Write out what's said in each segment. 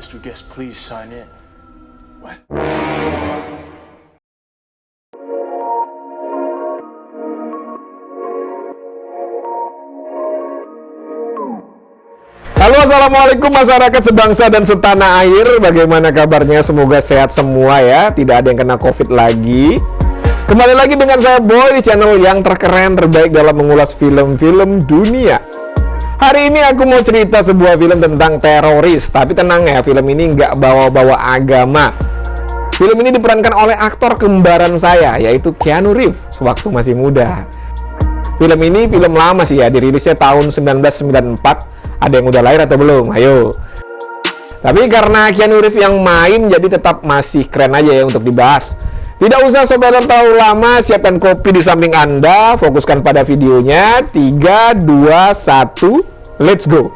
Mr. Guest, please sign in. What? Halo, assalamualaikum masyarakat sebangsa dan setanah air. Bagaimana kabarnya? Semoga sehat semua ya. Tidak ada yang kena COVID lagi. Kembali lagi dengan saya Boy di channel yang terkeren terbaik dalam mengulas film-film dunia. Hari ini aku mau cerita sebuah film tentang teroris. Tapi tenang ya, film ini nggak bawa-bawa agama. Film ini diperankan oleh aktor kembaran saya, yaitu Keanu Reeves sewaktu masih muda. Film ini film lama sih ya, dirilisnya tahun 1994. Ada yang udah lahir atau belum? Ayo. Tapi karena Keanu Reeves yang main, jadi tetap masih keren aja ya untuk dibahas. Tidak usah sobat terlalu lama, siapkan kopi di samping Anda, fokuskan pada videonya. 3, 2, 1, let's go!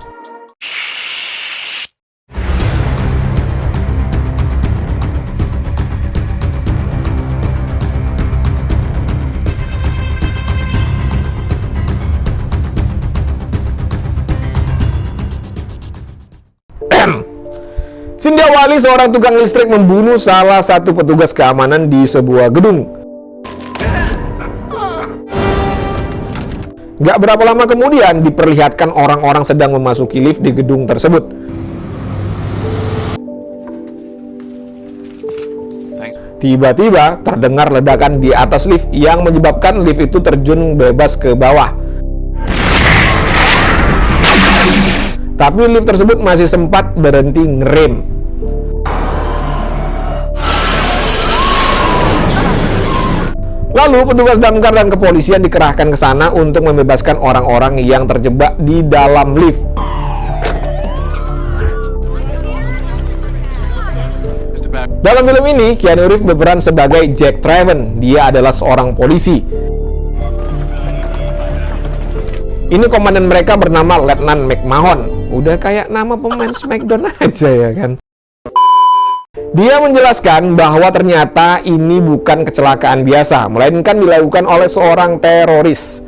Cynthia Wali, seorang tukang listrik, membunuh salah satu petugas keamanan di sebuah gedung. Gak berapa lama kemudian diperlihatkan orang-orang sedang memasuki lift di gedung tersebut. Tiba-tiba terdengar ledakan di atas lift yang menyebabkan lift itu terjun bebas ke bawah. Tapi lift tersebut masih sempat berhenti ngerem. Lalu petugas damkar dan kepolisian dikerahkan ke sana untuk membebaskan orang-orang yang terjebak di dalam lift. Dalam film ini, Keanu Reeves berperan sebagai Jack Traven. Dia adalah seorang polisi. Ini komandan mereka bernama Letnan McMahon. Udah kayak nama pemain Smackdown aja ya kan. Dia menjelaskan bahwa ternyata ini bukan kecelakaan biasa, melainkan dilakukan oleh seorang teroris.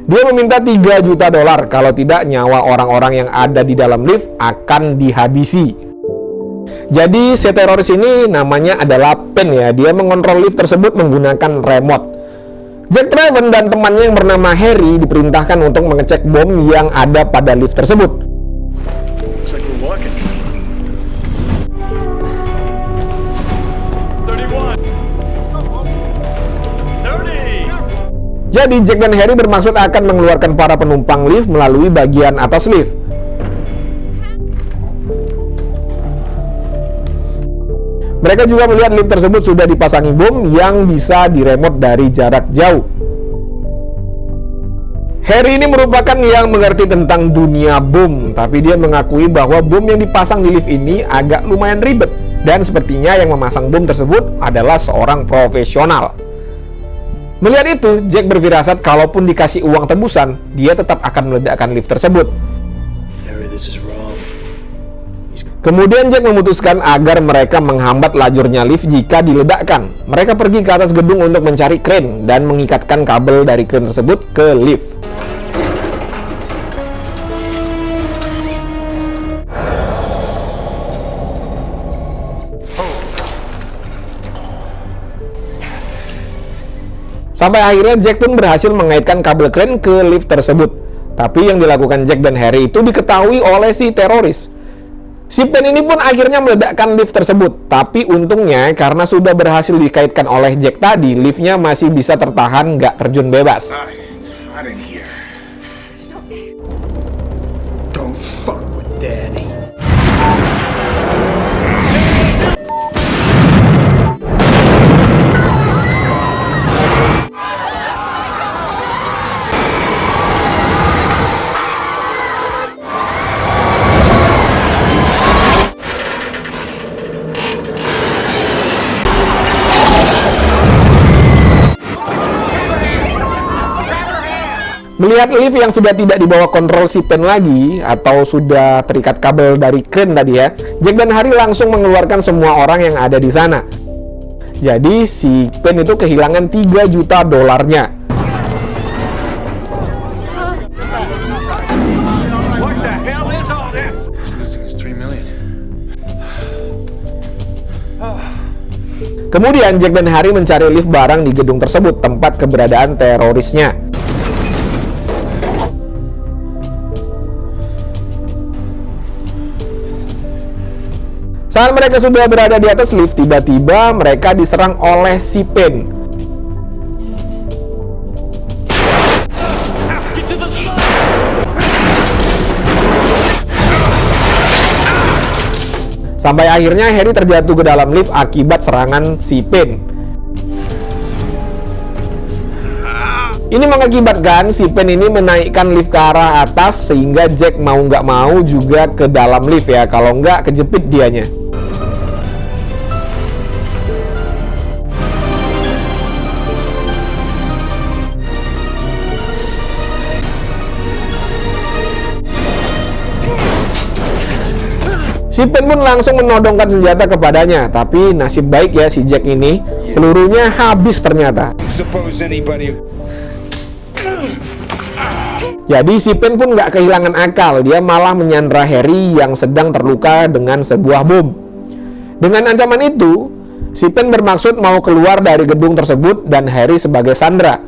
Dia meminta 3 juta dolar, kalau tidak nyawa orang-orang yang ada di dalam lift akan dihabisi. Jadi si teroris ini namanya adalah Pen ya, dia mengontrol lift tersebut menggunakan remote. Jack Traven dan temannya yang bernama Harry diperintahkan untuk mengecek bom yang ada pada lift tersebut. Jadi Jack dan Harry bermaksud akan mengeluarkan para penumpang lift melalui bagian atas lift. Mereka juga melihat lift tersebut sudah dipasangi bom yang bisa diremote dari jarak jauh. Harry ini merupakan yang mengerti tentang dunia bom, tapi dia mengakui bahwa bom yang dipasang di lift ini agak lumayan ribet, dan sepertinya yang memasang bom tersebut adalah seorang profesional. Melihat itu, Jack berfirasat kalaupun dikasih uang tebusan, dia tetap akan meledakkan lift tersebut. Kemudian Jack memutuskan agar mereka menghambat lajurnya lift jika diledakkan. Mereka pergi ke atas gedung untuk mencari kren dan mengikatkan kabel dari kren tersebut ke lift. Sampai akhirnya Jack pun berhasil mengaitkan kabel kren ke lift tersebut. Tapi yang dilakukan Jack dan Harry itu diketahui oleh si teroris. Si Pen ini pun akhirnya meledakkan lift tersebut. Tapi untungnya karena sudah berhasil dikaitkan oleh Jack tadi, liftnya masih bisa tertahan nggak terjun bebas. Don't fuck with Daddy. Melihat lift yang sudah tidak dibawa kontrol si Pen lagi, atau sudah terikat kabel dari kren tadi ya, Jack dan Harry langsung mengeluarkan semua orang yang ada di sana. Jadi si Pen itu kehilangan 3 juta dolarnya. What the hell is all this? He's losing his $3 million. Kemudian Jack dan Harry mencari lift barang di gedung tersebut, tempat keberadaan terorisnya. Saat mereka sudah berada di atas lift, tiba-tiba mereka diserang oleh si Pen. Sampai akhirnya Harry terjatuh ke dalam lift akibat serangan si Pen. Ini mengakibatkan si Pen ini menaikkan lift ke arah atas sehingga Jack mau nggak mau juga ke dalam lift ya, kalau nggak kejepit dianya. Si Pen pun langsung menodongkan senjata kepadanya, tapi nasib baik ya si Jack ini, pelurunya habis ternyata. Jadi si Pen pun nggak kehilangan akal, dia malah menyandra Harry yang sedang terluka dengan sebuah bom. Dengan ancaman itu, si Pen bermaksud mau keluar dari gedung tersebut dan Harry sebagai sandera.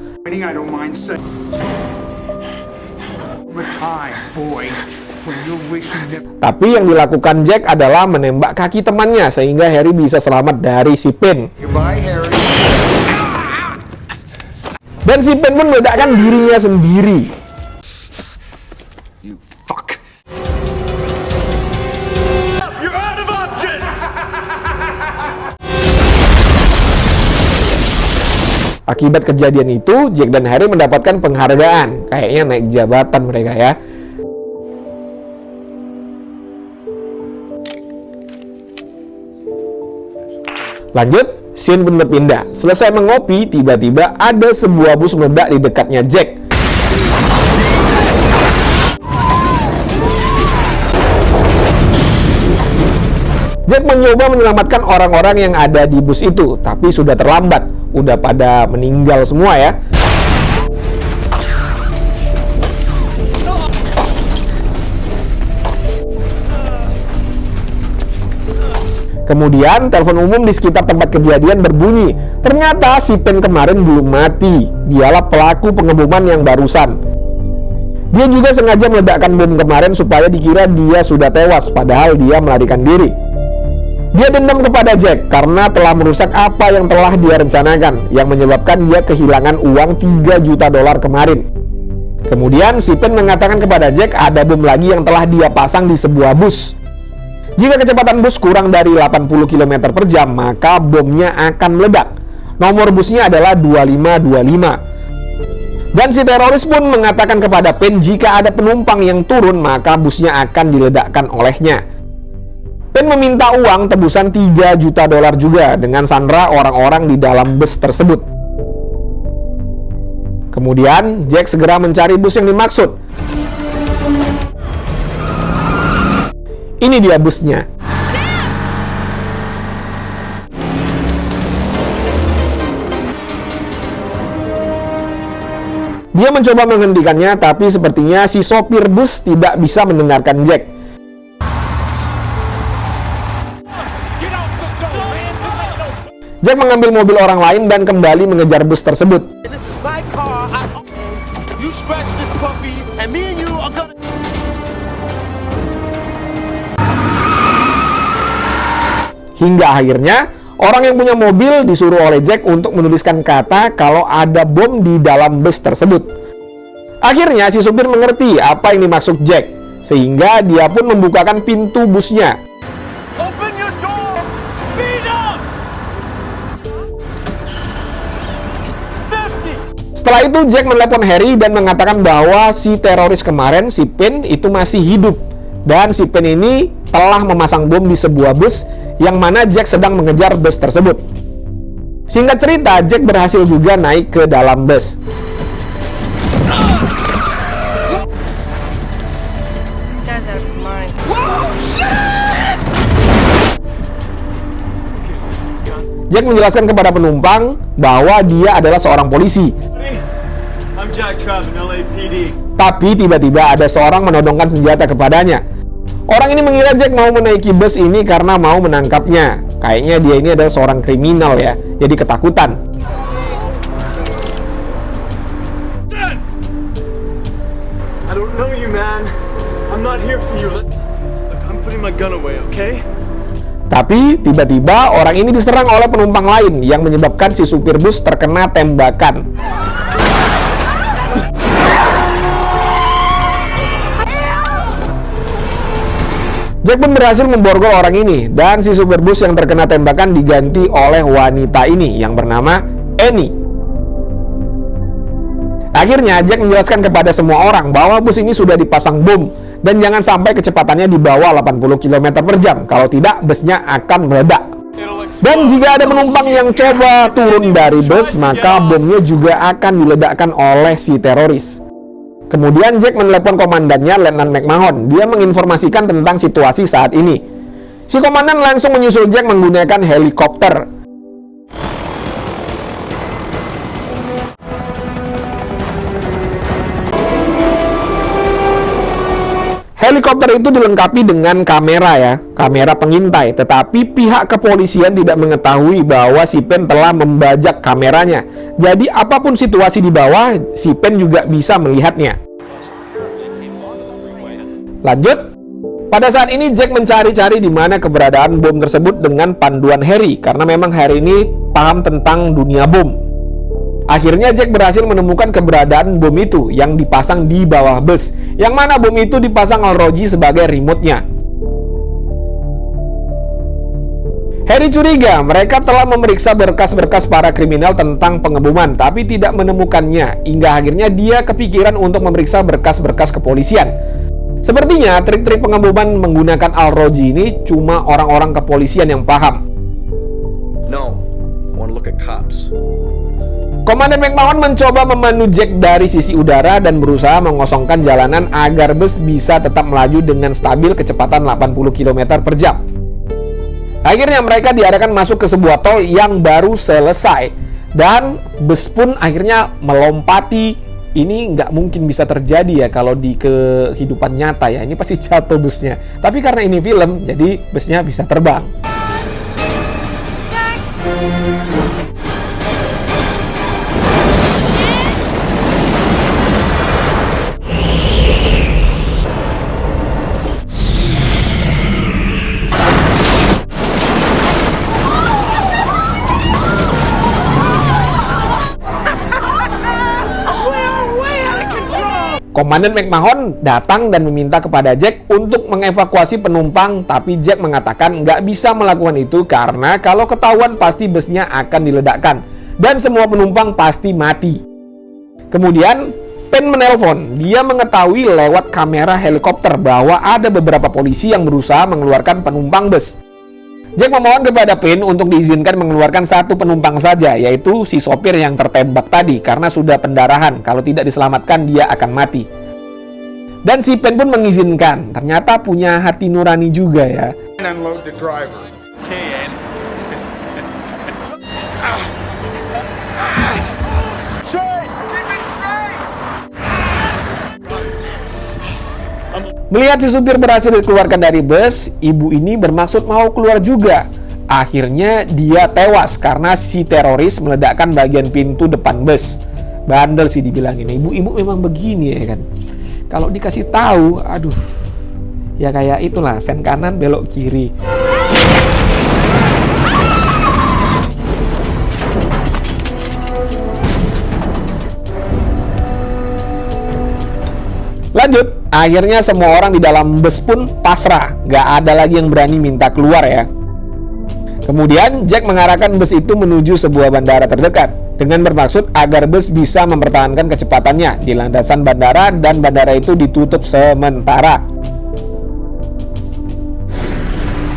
Tapi yang dilakukan Jack adalah menembak kaki temannya sehingga Harry bisa selamat dari si Pen. Dan si Pen pun meledakkan dirinya sendiri. Akibat kejadian itu, Jack dan Harry mendapatkan penghargaan. Kayaknya naik jabatan mereka ya. Lanjut, scene pun berpindah. Selesai mengopi, tiba-tiba ada sebuah bus meledak di dekatnya Jack. Jack mencoba menyelamatkan orang-orang yang ada di bus itu, tapi sudah terlambat. Udah pada meninggal semua ya. Kemudian telepon umum di sekitar tempat kejadian berbunyi. Ternyata si Pen kemarin belum mati. Dialah pelaku pengeboman yang barusan. Dia juga sengaja meledakkan bom kemarin supaya dikira dia sudah tewas, padahal dia melarikan diri. Dia dendam kepada Jack karena telah merusak apa yang telah dia rencanakan, yang menyebabkan dia kehilangan uang $3 juta kemarin. Kemudian si Pen mengatakan kepada Jack ada bom lagi yang telah dia pasang di sebuah bus. Jika kecepatan bus kurang dari 80 km per jam, maka bomnya akan meledak. Nomor busnya adalah 2525. Dan si teroris pun mengatakan kepada Pen jika ada penumpang yang turun, maka busnya akan diledakkan olehnya. Pen meminta uang tebusan $3 juta juga dengan sandera orang-orang di dalam bus tersebut. Kemudian Jack segera mencari bus yang dimaksud. Ini dia busnya. Dia mencoba menghentikannya, tapi sepertinya si sopir bus tidak bisa mendengarkan Jack. Jack mengambil mobil orang lain dan kembali mengejar bus tersebut. Hingga akhirnya, orang yang punya mobil disuruh oleh Jack untuk menuliskan kata kalau ada bom di dalam bus tersebut. Akhirnya, si supir mengerti apa yang dimaksud Jack, sehingga dia pun membukakan pintu busnya. Setelah itu, Jack menelepon Harry dan mengatakan bahwa si teroris kemarin, si Pen, itu masih hidup. Dan si Pen ini telah memasang bom di sebuah bus yang mana Jack sedang mengejar bus tersebut. Singkat cerita, Jack berhasil juga naik ke dalam bus. Jack menjelaskan kepada penumpang bahwa dia adalah seorang polisi. Tapi tiba-tiba ada seorang menodongkan senjata kepadanya. Orang ini mengira Jack mau menaiki bus ini karena mau menangkapnya. Kayaknya dia ini adalah seorang kriminal ya, jadi ketakutan. I don't know you, man. I'm not here for you. Look, I'm putting my gun away, okay? Tapi tiba-tiba orang ini diserang oleh penumpang lain yang menyebabkan si supir bus terkena tembakan. Jack pun berhasil memborgol orang ini dan si supir bus yang terkena tembakan diganti oleh wanita ini yang bernama Annie. Akhirnya Jack menjelaskan kepada semua orang bahwa bus ini sudah dipasang bom dan jangan sampai kecepatannya di bawah 80 km per jam, kalau tidak busnya akan meledak. Dan jika ada penumpang yang coba turun dari bus, maka bomnya juga akan diledakkan oleh si teroris. Kemudian Jack menelepon komandannya, Letnan McMahon. Dia menginformasikan tentang situasi saat ini. Si komandan langsung menyusul Jack menggunakan helikopter. Helikopter itu dilengkapi dengan kamera ya, kamera pengintai. Tetapi pihak kepolisian tidak mengetahui bahwa si Pen telah membajak kameranya. Jadi apapun situasi di bawah, si Pen juga bisa melihatnya. Lanjut. Pada saat ini Jack mencari-cari di mana keberadaan bom tersebut dengan panduan Harry, karena memang Harry ini paham tentang dunia bom. Akhirnya Jack berhasil menemukan keberadaan bom itu yang dipasang di bawah bus, yang mana bom itu dipasang oleh Roji sebagai remote-nya. Harry curiga mereka telah memeriksa berkas-berkas para kriminal tentang pengeboman, tapi tidak menemukannya, hingga akhirnya dia kepikiran untuk memeriksa berkas-berkas kepolisian. Sepertinya trik-trik pengeboman menggunakan Al-Roji ini cuma orang-orang kepolisian yang paham. No, I want to look at cops. Komandan McMahon mencoba memandu Jack dari sisi udara dan berusaha mengosongkan jalanan agar bus bisa tetap melaju dengan stabil kecepatan 80 km per jam. Akhirnya mereka diarahkan masuk ke sebuah tol yang baru selesai, dan bus pun akhirnya melompati. Ini nggak mungkin bisa terjadi ya kalau di kehidupan nyata ya, ini pasti jatuh busnya. Tapi karena ini film, jadi busnya bisa terbang. Komandan McMahon datang dan meminta kepada Jack untuk mengevakuasi penumpang, tapi Jack mengatakan nggak bisa melakukan itu karena kalau ketahuan pasti busnya akan diledakkan dan semua penumpang pasti mati. Kemudian Pen menelpon, dia mengetahui lewat kamera helikopter bahwa ada beberapa polisi yang berusaha mengeluarkan penumpang bus. Jack memohon kepada Pen untuk diizinkan mengeluarkan satu penumpang saja, yaitu si sopir yang tertembak tadi, karena sudah pendarahan. Kalau tidak diselamatkan, dia akan mati. Dan si Pen pun mengizinkan. Ternyata punya hati nurani juga ya. Unload the driver. Okay, Melihat si supir berhasil dikeluarkan dari bus, ibu ini bermaksud mau keluar juga. Akhirnya dia tewas karena si teroris meledakkan bagian pintu depan bus. Bandel sih dibilangin. Ibu-ibu memang begini ya kan. Kalau dikasih tahu, aduh. Ya kayak itulah, sen kanan belok kiri. Lanjut, akhirnya semua orang di dalam bus pun pasrah. Gak ada lagi yang berani minta keluar ya. Kemudian Jack mengarahkan bus itu menuju sebuah bandara terdekat dengan bermaksud agar bus bisa mempertahankan kecepatannya di landasan bandara dan bandara itu ditutup sementara.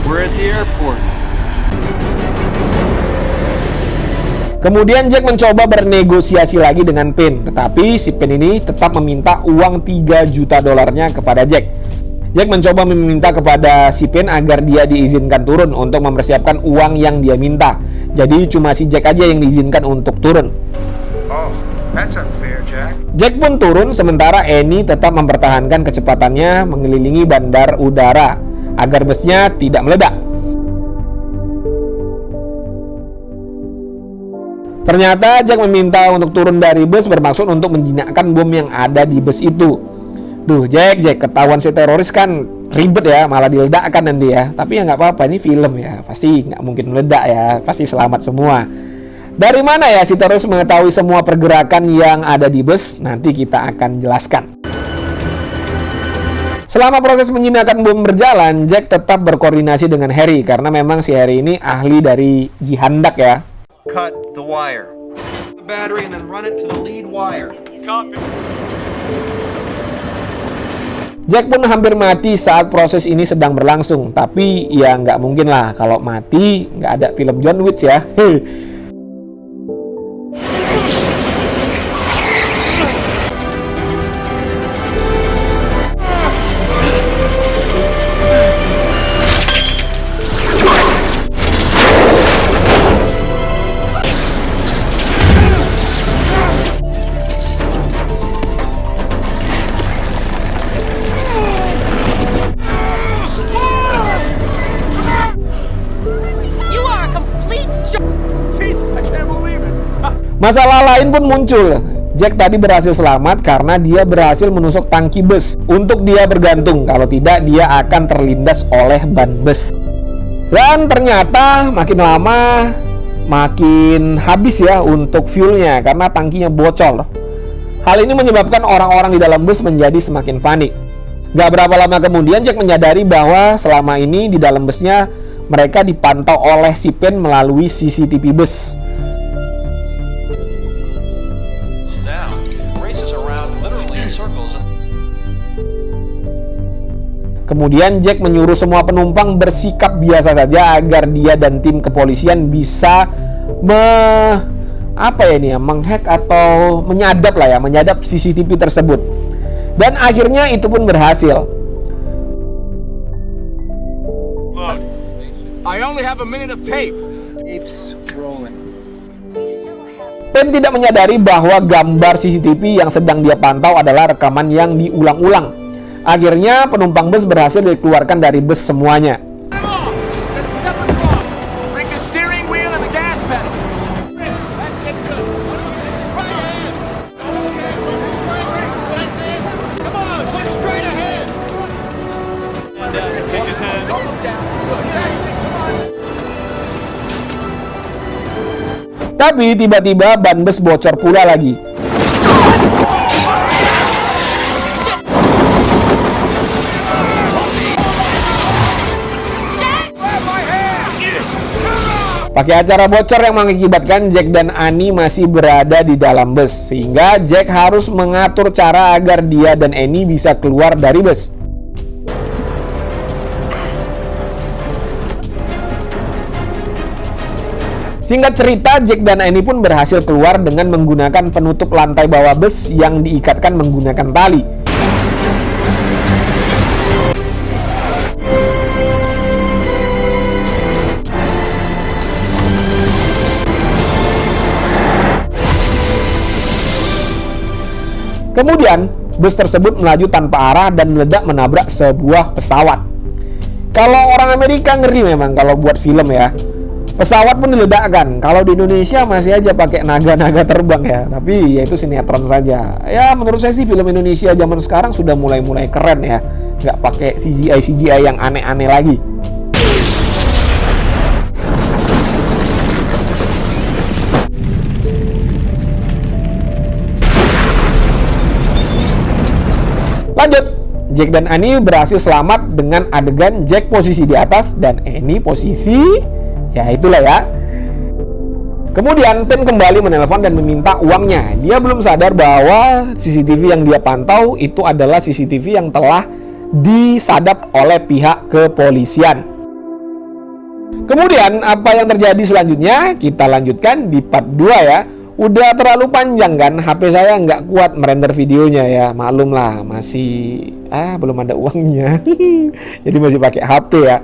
We're at the airport. Kemudian Jack mencoba bernegosiasi lagi dengan Pen, tetapi si Pen ini tetap meminta uang 3 juta dolarnya kepada Jack. Jack mencoba meminta kepada si Pen agar dia diizinkan turun untuk mempersiapkan uang yang dia minta. Jadi cuma si Jack aja yang diizinkan untuk turun. Oh, that's unfair, Jack. Jack pun turun sementara Annie tetap mempertahankan kecepatannya mengelilingi bandar udara agar busnya tidak meledak. Ternyata Jack meminta untuk turun dari bus bermaksud untuk menjinakkan bom yang ada di bus itu. Duh, Jack, ketahuan si teroris kan ribet ya, malah diledakkan nanti ya. Tapi ya nggak apa-apa, ini film ya, pasti nggak mungkin meledak ya, pasti selamat semua. Dari mana ya si teroris mengetahui semua pergerakan yang ada di bus? Nanti kita akan jelaskan. Selama proses menjinakkan bom berjalan, Jack tetap berkoordinasi dengan Harry karena memang si Harry ini ahli dari jihandak ya. Cut the wire. The battery and then run it to the lead wire. Copy. Jack pun hampir mati saat proses ini sedang berlangsung. Tapi ya nggak mungkin lah kalau mati nggak ada film John Wick ya. Masalah lain pun muncul. Jack tadi berhasil selamat karena dia berhasil menusuk tangki bus untuk dia bergantung. Kalau tidak, dia akan terlindas oleh ban bus. Dan ternyata makin lama makin habis ya untuk fuelnya karena tangkinya bocor. Hal ini menyebabkan orang-orang di dalam bus menjadi semakin panik. Gak berapa lama kemudian Jack menyadari bahwa selama ini di dalam busnya mereka dipantau oleh si Pen melalui CCTV bus. Kemudian Jack menyuruh semua penumpang bersikap biasa saja agar dia dan tim kepolisian bisa menghack atau menyadap CCTV tersebut. Dan akhirnya itu pun berhasil. Look, I only have a minute of tape. Tape's rolling. Pen tidak menyadari bahwa gambar CCTV yang sedang dia pantau adalah rekaman yang diulang-ulang. Akhirnya penumpang bus berhasil dikeluarkan dari bus semuanya. Tapi tiba-tiba ban bus bocor pula lagi. Pakai acara bocor yang mengakibatkan Jack dan Annie masih berada di dalam bus, sehingga Jack harus mengatur cara agar dia dan Annie bisa keluar dari bus. Singkat cerita, Jack dan Annie pun berhasil keluar dengan menggunakan penutup lantai bawah bus yang diikatkan menggunakan tali. Kemudian, bus tersebut melaju tanpa arah dan meledak menabrak sebuah pesawat. Kalau orang Amerika ngeri memang kalau buat film ya. Pesawat pun diledakkan. Kalau di Indonesia masih aja pakai naga-naga terbang ya. Tapi ya itu sinetron saja. Ya menurut saya sih film Indonesia zaman sekarang sudah mulai keren ya. Nggak pakai CGI yang aneh-aneh lagi. Lanjut, Jack dan Annie berhasil selamat dengan adegan Jack posisi di atas dan Annie posisi, ya itulah ya. Kemudian Pen kembali menelpon dan meminta uangnya. Dia belum sadar bahwa CCTV yang dia pantau itu adalah CCTV yang telah disadap oleh pihak kepolisian. Kemudian apa yang terjadi selanjutnya kita lanjutkan di part 2 ya. Udah terlalu panjang kan, HP saya nggak kuat merender videonya ya, maklum lah masih belum ada uangnya jadi masih pakai HP ya.